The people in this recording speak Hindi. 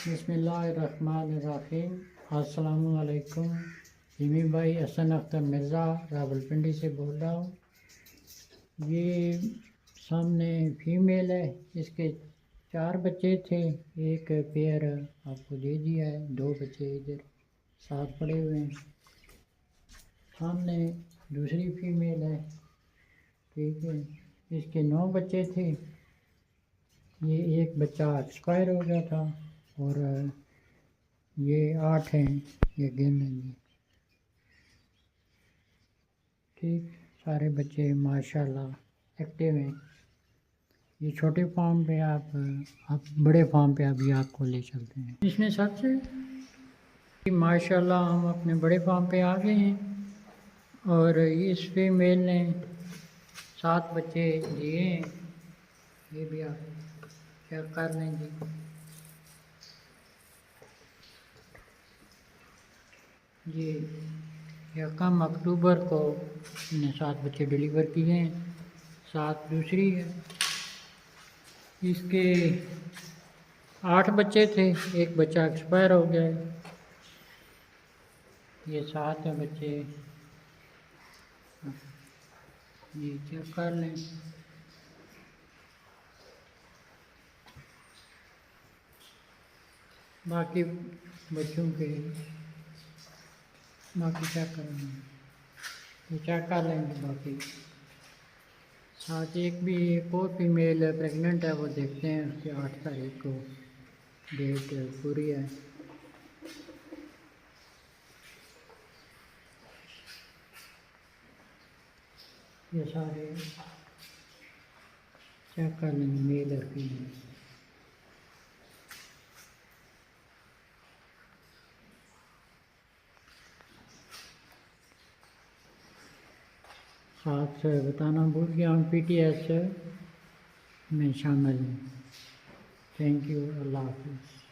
बिस्मिल्लाहिर्रहमानिर्रहीम। अस्सलामुअलैकुम। जिमी भाई हसन अख्तर मिर्ज़ा रावलपिंडी से बोल रहा हूँ। ये सामने फीमेल है, इसके 4 बच्चे थे। एक पेयर आपको दे दिया है, 2 बच्चे इधर साथ पड़े हुए हैं। सामने दूसरी फीमेल है, ठीक है। इसके 9 बच्चे थे। ये एक बच्चा एक्सपायर हो गया था और ये 8 हैं, ये गिन लेंगे। ठीक, सारे बच्चे माशाल्लाह एक्टिव हैं। ये छोटे फार्म पे आप बड़े फार्म पे अभी आपको ले चलते हैं। इसने सबसे माशाल्लाह हम अपने बड़े फार्म पे आ गए हैं और इस फीमेल ने 7 बच्चे दिए हैं। ये भी आप चेक कर लेंगे। ये 1 अक्टूबर को मैंने 7 बच्चे डिलीवर किए हैं। 7 दूसरी है। इसके 8 बच्चे थे, एक बच्चा एक्सपायर हो गया है। ये 7 है बच्चे, ये चेक कर लें। बाकी बच्चों के बाकी चेक करेंगे, ये चेक कर लेंगे। बाकी साथ एक और फीमेल प्रेग्नेंट है, वो देखते हैं। उसके 8 तारीख को डेट पूरी है। ये सारे चेक कर लेंगे, मेल और फीमेल। साथ बताना भूल गया, हम PTS में शामिल हैं। थैंक यू, अल्लाह हाफिज़।